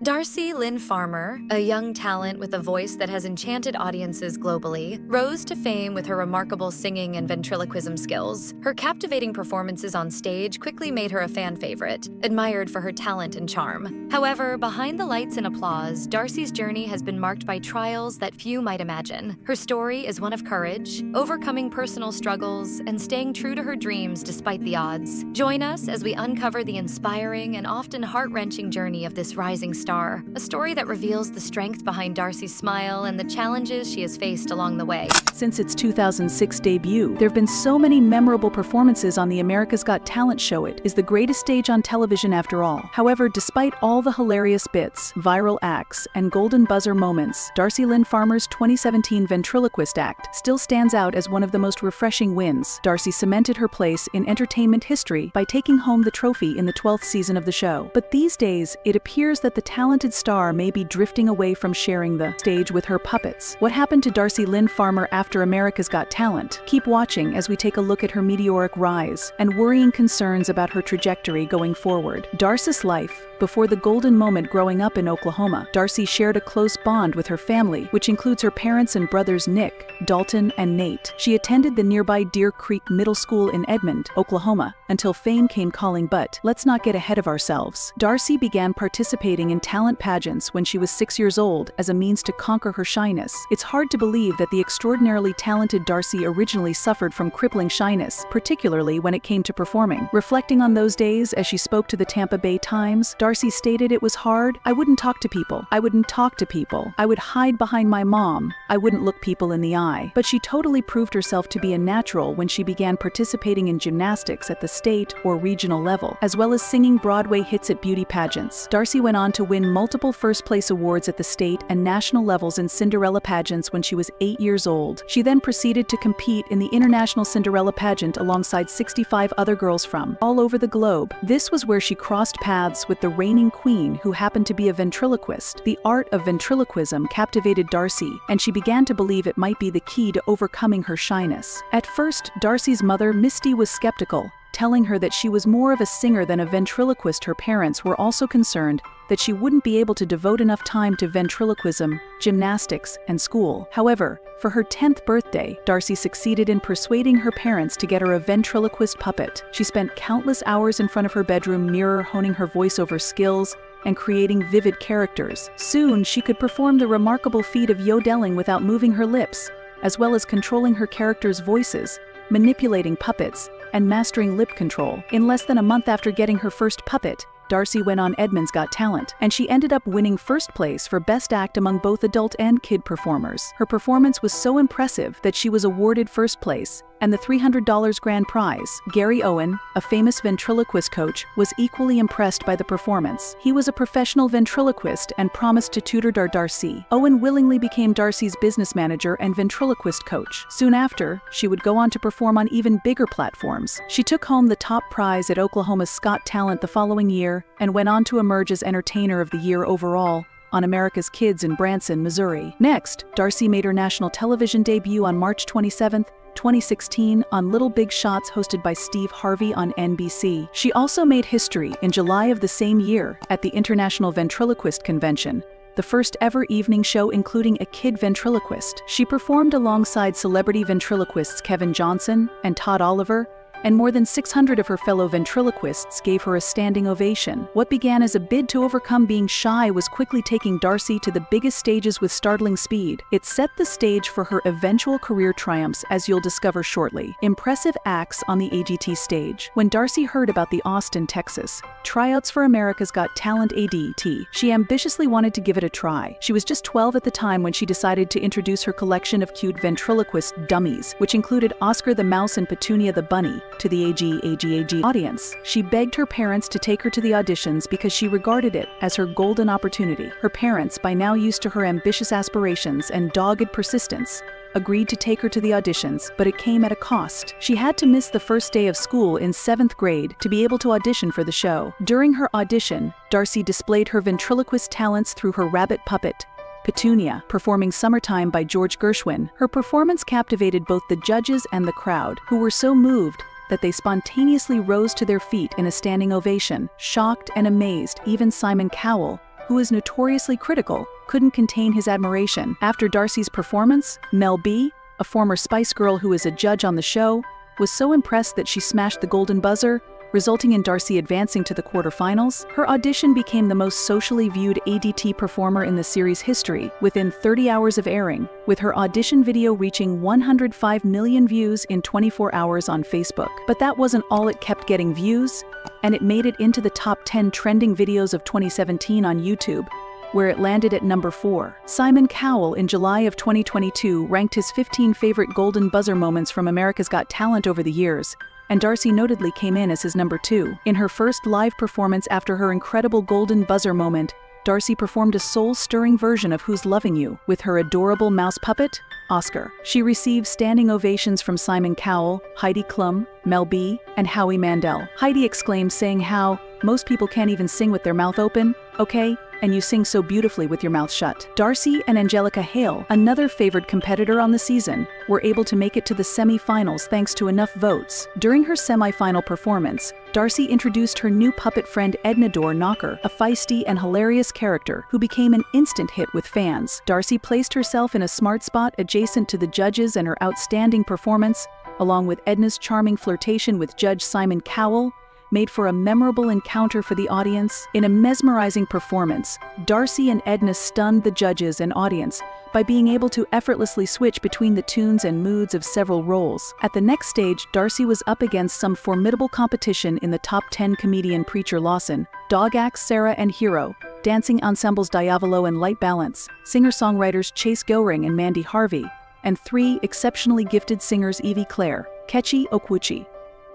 Darci Lynne Farmer, a young talent with a voice that has enchanted audiences globally, rose to fame with her remarkable singing and ventriloquism skills. Her captivating performances on stage quickly made her a fan favorite, admired for her talent and charm. However, behind the lights and applause, Darci's journey has been marked by trials that few might imagine. Her story is one of courage, overcoming personal struggles, and staying true to her dreams despite the odds. Join us as we uncover the inspiring and often heart-wrenching journey of this rising star, a story that reveals the strength behind Darci's smile and the challenges she has faced along the way. Since its 2006 debut, there have been so many memorable performances on the America's Got Talent show. It is the greatest stage on television after all. However, despite all the hilarious bits, viral acts, and golden buzzer moments, Darci Lynne Farmer's 2017 ventriloquist act still stands out as one of the most refreshing wins. Darci cemented her place in entertainment history by taking home the trophy in the 12th season of the show. But these days, it appears that the talented star may be drifting away from sharing the stage with her puppets. What happened to Darci Lynne Farmer after America's Got Talent? Keep watching as we take a look at her meteoric rise and worrying concerns about her trajectory going forward. Darci's life. Before the golden moment growing up in Oklahoma, Darci shared a close bond with her family, which includes her parents and brothers Nick, Dalton, and Nate. She attended the nearby Deer Creek Middle School in Edmond, Oklahoma, until fame came calling. But let's not get ahead of ourselves. Darci began participating in talent pageants when she was 6 years old as a means to conquer her shyness. It's hard to believe that the extraordinarily talented Darci originally suffered from crippling shyness, particularly when it came to performing. Reflecting on those days as she spoke to the Tampa Bay Times, Darci stated, "It was hard. I wouldn't talk to people. I wouldn't talk to people. I would hide behind my mom. I wouldn't look people in the eye." But she totally proved herself to be a natural when she began participating in gymnastics at the state or regional level, as well as singing Broadway hits at beauty pageants. Darci went on to win multiple first-place awards at the state and national levels in Cinderella pageants when she was 8 years old. She then proceeded to compete in the International Cinderella pageant alongside 65 other girls from all over the globe. This was where she crossed paths with the reigning queen, who happened to be a ventriloquist. The art of ventriloquism captivated Darci, and she began to believe it might be the key to overcoming her shyness. At first, Darci's mother, Misty, was skeptical, telling her that she was more of a singer than a ventriloquist. Her parents were also concerned that she wouldn't be able to devote enough time to ventriloquism, gymnastics, and school. However, for her 10th birthday, Darci succeeded in persuading her parents to get her a ventriloquist puppet. She spent countless hours in front of her bedroom mirror honing her voiceover skills and creating vivid characters. Soon, she could perform the remarkable feat of yodeling without moving her lips, as well as controlling her characters' voices, manipulating puppets, and mastering lip control. In less than a month after getting her first puppet, Darci went on Edmond's Got Talent, and she ended up winning first place for Best Act among both adult and kid performers. Her performance was so impressive that she was awarded first place and the $300 grand prize. Gary Owen, a famous ventriloquist coach, was equally impressed by the performance. He was a professional ventriloquist and promised to tutor Darci. Owen willingly became Darci's business manager and ventriloquist coach. Soon after, she would go on to perform on even bigger platforms. She took home the top prize at Oklahoma's Got Talent the following year and went on to emerge as Entertainer of the Year overall on America's Kids in Branson, Missouri. Next, Darci made her national television debut on March 27, 2016 on Little Big Shots, hosted by Steve Harvey on NBC. She also made history in July of the same year at the International Ventriloquist Convention, the first ever evening show including a kid ventriloquist. She performed alongside celebrity ventriloquists Kevin Johnson and Todd Oliver, and more than 600 of her fellow ventriloquists gave her a standing ovation. What began as a bid to overcome being shy was quickly taking Darci to the biggest stages with startling speed. It set the stage for her eventual career triumphs, as you'll discover shortly. Impressive acts on the AGT stage. When Darci heard about the Austin, Texas tryouts for America's Got Talent ADT, she ambitiously wanted to give it a try. She was just 12 at the time when she decided to introduce her collection of cute ventriloquist dummies, which included Oscar the Mouse and Petunia the Bunny, to the AG audience. She begged her parents to take her to the auditions because she regarded it as her golden opportunity. Her parents, by now used to her ambitious aspirations and dogged persistence, agreed to take her to the auditions, but it came at a cost. She had to miss the first day of school in 7th grade to be able to audition for the show. During her audition, Darci displayed her ventriloquist talents through her rabbit puppet, Petunia, performing Summertime by George Gershwin. Her performance captivated both the judges and the crowd, who were so moved that they spontaneously rose to their feet in a standing ovation. Shocked and amazed, even Simon Cowell, who is notoriously critical, couldn't contain his admiration. After Darcy's performance, Mel B, a former Spice Girl who is a judge on the show, was so impressed that she smashed the golden buzzer, resulting in Darcy advancing to the quarterfinals. Her audition became the most socially viewed ADT performer in the series' history within 30 hours of airing, with her audition video reaching 105 million views in 24 hours on Facebook. But that wasn't all. It kept getting views, and it made it into the top 10 trending videos of 2017 on YouTube, where it landed at number 4. Simon Cowell in July of 2022 ranked his 15 favorite golden buzzer moments from America's Got Talent over the years, and Darcy notably came in as his number 2. In her first live performance after her incredible golden buzzer moment, Darcy performed a soul-stirring version of Who's Loving You with her adorable mouse puppet, Oscar. She received standing ovations from Simon Cowell, Heidi Klum, Mel B, and Howie Mandel. Heidi exclaimed, saying how, "Most people can't even sing with their mouth open, okay? And you sing so beautifully with your mouth shut." Darcy and Angelica Hale, another favored competitor on the season, were able to make it to the semi-finals thanks to enough votes. During her semi-final performance, Darcy introduced her new puppet friend Edna Door Knocker, a feisty and hilarious character who became an instant hit with fans. Darcy placed herself in a smart spot adjacent to the judges, and her outstanding performance, along with Edna's charming flirtation with Judge Simon Cowell, made for a memorable encounter for the audience. In a mesmerizing performance, Darcy and Edna stunned the judges and audience by being able to effortlessly switch between the tunes and moods of several roles. At the next stage, Darcy was up against some formidable competition in the top 10 comedian Preacher Lawson, Dog Acts Sarah and Hero, dancing ensembles Diavolo and Light Balance, singer-songwriters Chase Goring and Mandy Harvey, and 3 exceptionally gifted singers Evie Claire, Kechi Okwuchi,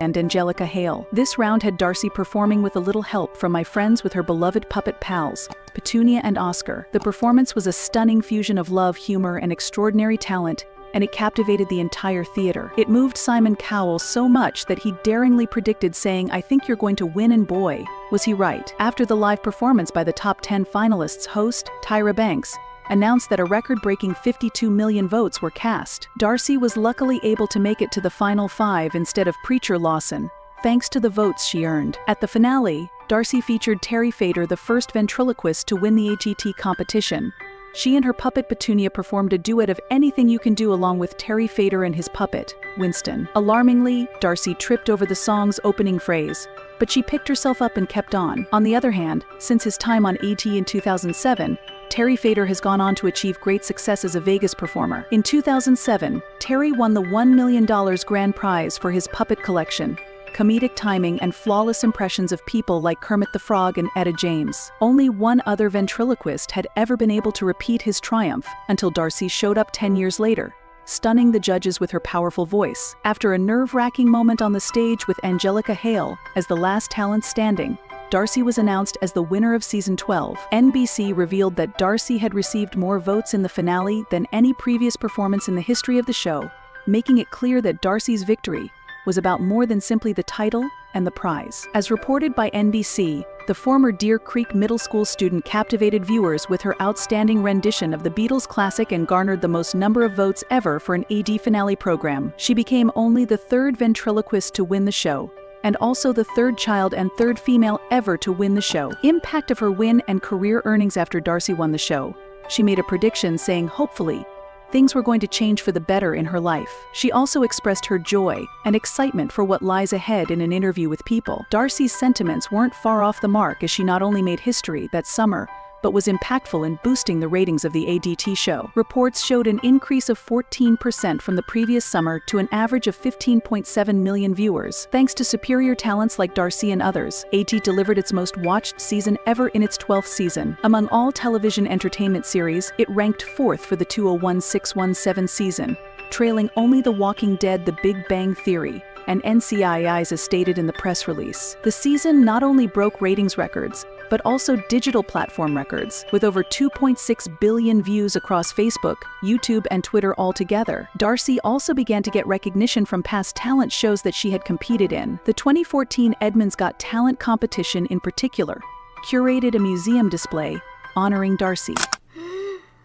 and Angelica Hale. This round had Darcy performing with a little help from my friends with her beloved puppet pals, Petunia and Oscar. The performance was a stunning fusion of love, humor, and extraordinary talent, and it captivated the entire theater. It moved Simon Cowell so much that he daringly predicted, saying, "I think you're going to win," and boy, was he right. After the live performance by the top 10 finalists, host Tyra Banks announced that a record-breaking 52 million votes were cast. Darcy was luckily able to make it to the final 5 instead of Preacher Lawson, thanks to the votes she earned. At the finale, Darcy featured Terry Fator, the first ventriloquist to win the AGT competition. She and her puppet Petunia performed a duet of Anything You Can Do along with Terry Fator and his puppet, Winston. Alarmingly, Darcy tripped over the song's opening phrase, but she picked herself up and kept on. On the other hand, since his time on AT in 2007, Terry Fator has gone on to achieve great success as a Vegas performer. In 2007, Terry won the $1 million grand prize for his puppet collection, comedic timing, and flawless impressions of people like Kermit the Frog and Etta James. Only one other ventriloquist had ever been able to repeat his triumph until Darcy showed up 10 years later, stunning the judges with her powerful voice. After a nerve-wracking moment on the stage with Angelica Hale as the last talent standing, Darcy was announced as the winner of Season 12. NBC revealed that Darcy had received more votes in the finale than any previous performance in the history of the show, making it clear that Darcy's victory was about more than simply the title and the prize. As reported by NBC, the former Deer Creek Middle School student captivated viewers with her outstanding rendition of the Beatles classic and garnered the most number of votes ever for an AD finale program. She became only the 3rd ventriloquist to win the show, and also the 3rd child and 3rd female ever to win the show. Impact of her win and career earnings. After Darcy won the show, she made a prediction saying hopefully things were going to change for the better in her life. She also expressed her joy and excitement for what lies ahead in an interview with People. Darcy's sentiments weren't far off the mark, as she not only made history that summer, but was impactful in boosting the ratings of the ADT show. Reports showed an increase of 14% from the previous summer to an average of 15.7 million viewers. Thanks to superior talents like Darcy and others, AT delivered its most watched season ever in its 12th season. Among all television entertainment series, it ranked 4th for the 2016-17 season, trailing only The Walking Dead, The Big Bang Theory, and NCIS as stated in the press release. The season not only broke ratings records, but also digital platform records, with over 2.6 billion views across Facebook, YouTube, and Twitter altogether. Darcy also began to get recognition from past talent shows that she had competed in. The 2014 Edmonds Got Talent competition in particular curated a museum display honoring Darcy.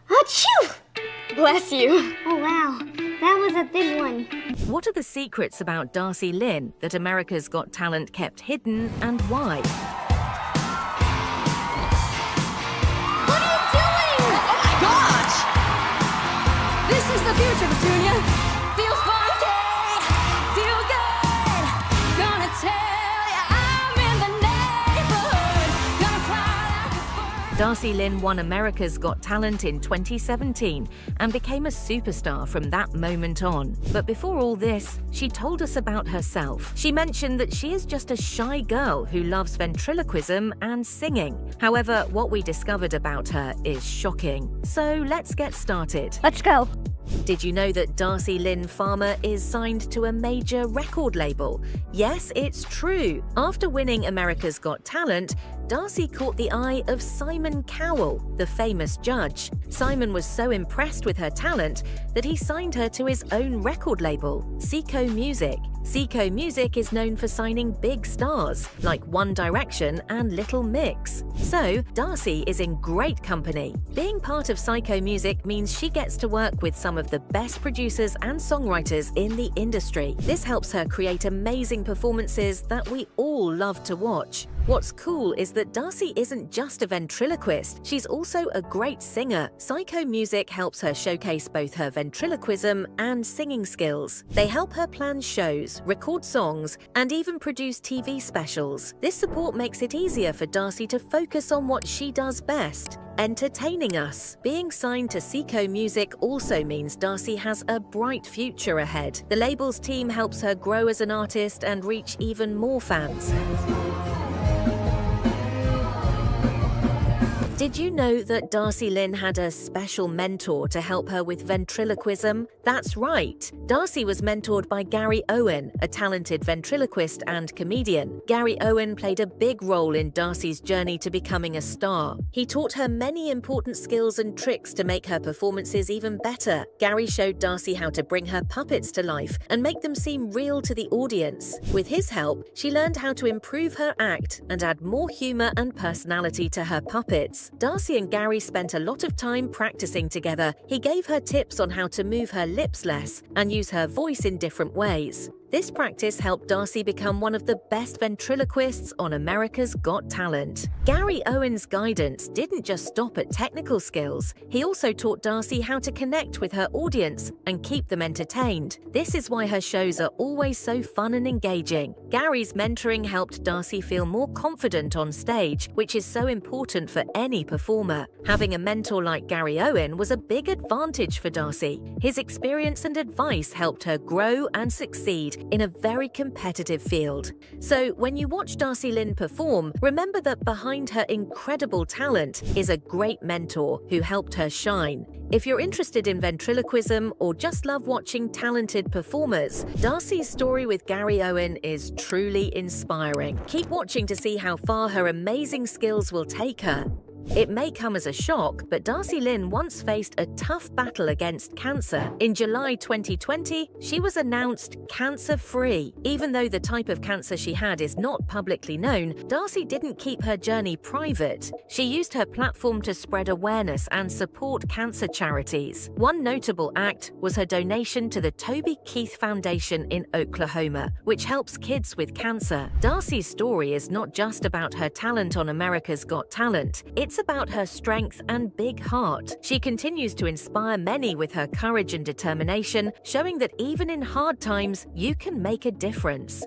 Achoo! Bless you. Oh wow, that was a big one. What are the secrets about Darci Lynne that America's Got Talent kept hidden, and why? Darci Lynne won America's Got Talent in 2017 and became a superstar from that moment on. But before all this, she told us about herself. She mentioned that she is just a shy girl who loves ventriloquism and singing. However, what we discovered about her is shocking. So let's get started. Let's go. Did you know that Darci Lynne Farmer is signed to a major record label? Yes, it's true. After winning America's Got Talent, Darcy caught the eye of Simon Cowell, the famous judge. Simon was so impressed with her talent that he signed her to his own record label, Seco Music. Seco Music is known for signing big stars like One Direction and Little Mix. So, Darcy is in great company. Being part of Seco Music means she gets to work with some of the best producers and songwriters in the industry. This helps her create amazing performances that we all love to watch. What's cool is that Darcy isn't just a ventriloquist, she's also a great singer. Seco Music helps her showcase both her ventriloquism and singing skills. They help her plan shows, record songs, and even produce TV specials. This support makes it easier for Darcy to focus on what she does best: entertaining us. Being signed to Seco Music also means Darcy has a bright future ahead. The label's team helps her grow as an artist and reach even more fans. Did you know that Darci Lynne had a special mentor to help her with ventriloquism? That's right. Darcy was mentored by Gary Owen, a talented ventriloquist and comedian. Gary Owen played a big role in Darcy's journey to becoming a star. He taught her many important skills and tricks to make her performances even better. Gary showed Darcy how to bring her puppets to life and make them seem real to the audience. With his help, she learned how to improve her act and add more humor and personality to her puppets. Darcy and Gary spent a lot of time practicing together. He gave her tips on how to move her lips less and use her voice in different ways. This practice helped Darcy become one of the best ventriloquists on America's Got Talent. Gary Owen's guidance didn't just stop at technical skills. He also taught Darcy how to connect with her audience and keep them entertained. This is why her shows are always so fun and engaging. Gary's mentoring helped Darcy feel more confident on stage, which is so important for any performer. Having a mentor like Gary Owen was a big advantage for Darcy. His experience and advice helped her grow and succeed in a very competitive field. So when you watch Darci Lynne perform, remember that behind her incredible talent is a great mentor who helped her shine. If you're interested in ventriloquism or just love watching talented performers, Darcy's story with Gary Owen is truly inspiring. Keep watching to see how far her amazing skills will take her. It may come as a shock, but Darci Lynne once faced a tough battle against cancer. In July 2020, she was announced cancer-free. Even though the type of cancer she had is not publicly known, Darcy didn't keep her journey private. She used her platform to spread awareness and support cancer charities. One notable act was her donation to the Toby Keith Foundation in Oklahoma, which helps kids with cancer. Darcy's story is not just about her talent on America's Got Talent. It's about her strength and big heart. She continues to inspire many with her courage and determination, showing that even in hard times, you can make a difference.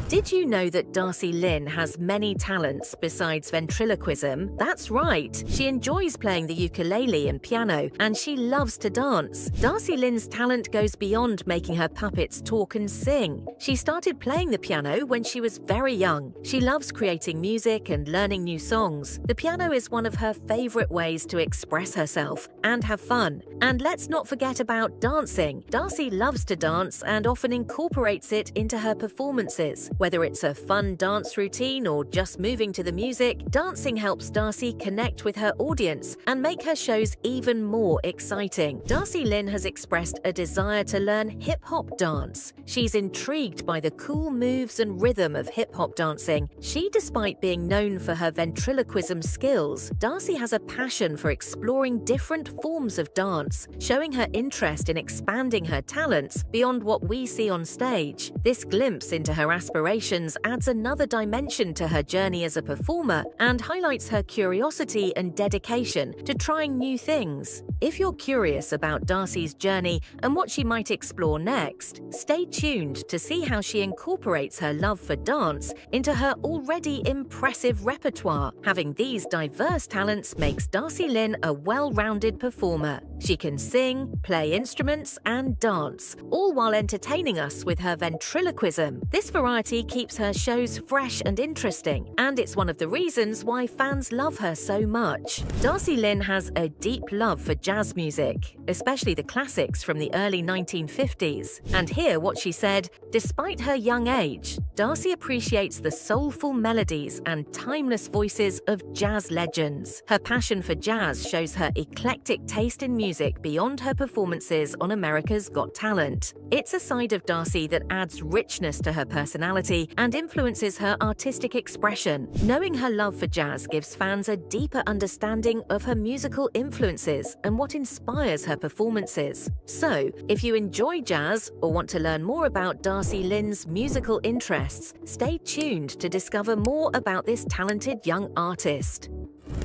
Did you know that Darci Lynne has many talents besides ventriloquism? That's right. She enjoys playing the ukulele and piano, and she loves to dance. Darci Lynne's talent goes beyond making her puppets talk and sing. She started playing the piano when she was very young. She loves creating music and learning new songs. The piano is one of her favorite ways to express herself and have fun. And let's not forget about dancing. Darcy loves to dance and often incorporates it into her performances. Whether it's a fun dance routine or just moving to the music, dancing helps Darcy connect with her audience and make her shows even more exciting. Darci Lynne has expressed a desire to learn hip-hop dance. She's intrigued by the cool moves and rhythm of hip-hop dancing. Despite being known for her ventriloquism skills, Darcy has a passion for exploring different forms of dance, showing her interest in expanding her talents beyond what we see on stage. This glimpse into her aspirations collaborations adds another dimension to her journey as a performer and highlights her curiosity and dedication to trying new things. If you're curious about Darcy's journey and what she might explore next, stay tuned to see how she incorporates her love for dance into her already impressive repertoire. Having these diverse talents makes Darci Lynne a well-rounded performer. She can sing, play instruments, and dance, all while entertaining us with her ventriloquism. This variety keeps her shows fresh and interesting, and it's one of the reasons why fans love her so much. Darci Lynne has a deep love for jazz music, especially the classics from the early 1950s. And hear what she said: despite her young age, Darcy appreciates the soulful melodies and timeless voices of jazz legends. Her passion for jazz shows her eclectic taste in music beyond her performances on America's Got Talent. It's a side of Darcy that adds richness to her personality and influences her artistic expression. Knowing her love for jazz gives fans a deeper understanding of her musical influences and what inspires her performances. So, if you enjoy jazz or want to learn more about Darci Lynne's musical interests, stay tuned to discover more about this talented young artist.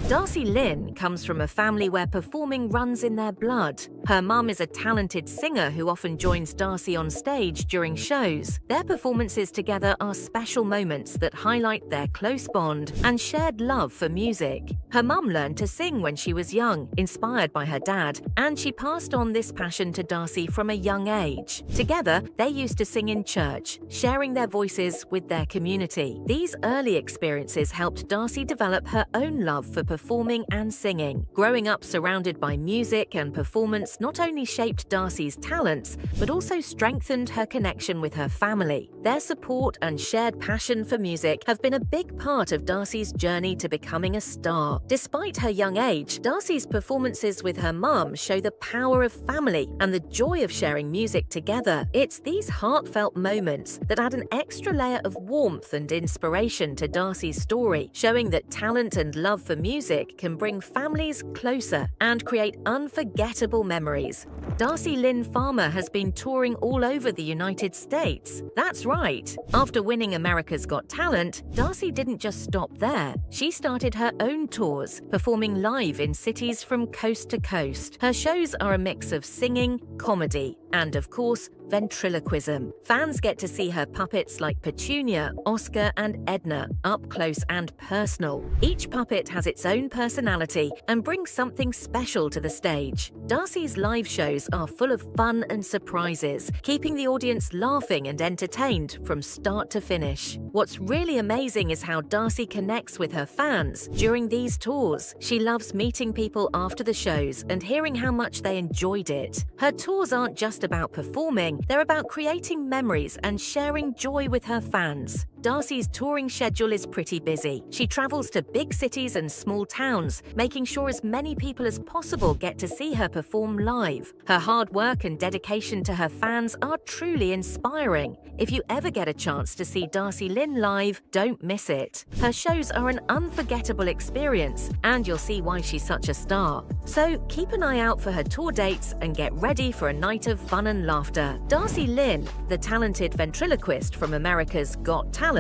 Darci Lynne comes from a family where performing runs in their blood. Her mum is a talented singer who often joins Darcy on stage during shows. Their performances together are special moments that highlight their close bond and shared love for music. Her mum learned to sing when she was young, inspired by her dad, and she passed on this passion to Darcy from a young age. Together, they used to sing in church, sharing their voices with their community. These early experiences helped Darcy develop her own love for performing and singing. Growing up surrounded by music and performance not only shaped Darcy's talents, but also strengthened her connection with her family. Their support and shared passion for music have been a big part of Darcy's journey to becoming a star. Despite her young age, Darcy's performances with her mum show the power of family and the joy of sharing music together. It's these heartfelt moments that add an extra layer of warmth and inspiration to Darcy's story, showing that talent and love for music can bring families closer and create unforgettable memories. Darci Lynne Farmer has been touring all over the United States. That's right. After winning America's Got Talent, Darcy didn't just stop there. She started her own tours, performing live in cities from coast to coast. Her shows are a mix of singing, comedy, and of course, ventriloquism. Fans get to see her puppets like Petunia, Oscar, and Edna up close and personal. Each puppet has its own personality and brings something special to the stage. Darcy's live shows are full of fun and surprises, keeping the audience laughing and entertained from start to finish. What's really amazing is how Darcy connects with her fans during these tours. She loves meeting people after the shows and hearing how much they enjoyed it. Her tours aren't just about performing, they're about creating memories and sharing joy with her fans. Darcy's touring schedule is pretty busy. She travels to big cities and small towns, making sure as many people as possible get to see her perform live. Her hard work and dedication to her fans are truly inspiring. If you ever get a chance to see Darci Lynne live, don't miss it. Her shows are an unforgettable experience, and you'll see why she's such a star. So keep an eye out for her tour dates and get ready for a night of fun and laughter. Darci Lynne, the talented ventriloquist from America's Got Talent,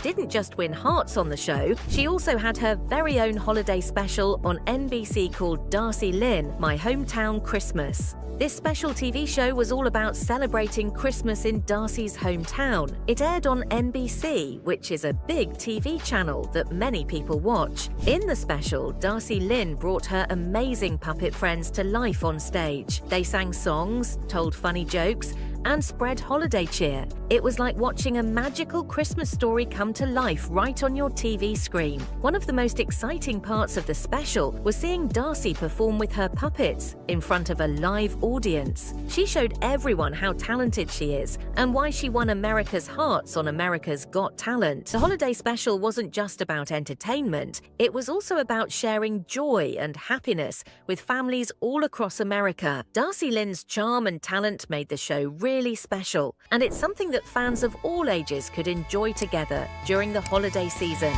didn't just win hearts on the show, she also had her very own holiday special on NBC called Darci Lynne, My Hometown Christmas. This special TV show was all about celebrating Christmas in Darcy's hometown. It aired on NBC, which is a big TV channel that many people watch. In the special, Darci Lynne brought her amazing puppet friends to life on stage. They sang songs, told funny jokes, and spread holiday cheer. It was like watching a magical Christmas story come to life right on your TV screen. One of the most exciting parts of the special was seeing Darcy perform with her puppets in front of a live audience. She showed everyone how talented she is and why she won America's hearts on America's Got Talent. The holiday special wasn't just about entertainment, it was also about sharing joy and happiness with families all across America. Darci Lynne's charm and talent made the show really special, and it's something that fans of all ages could enjoy together during the holiday season.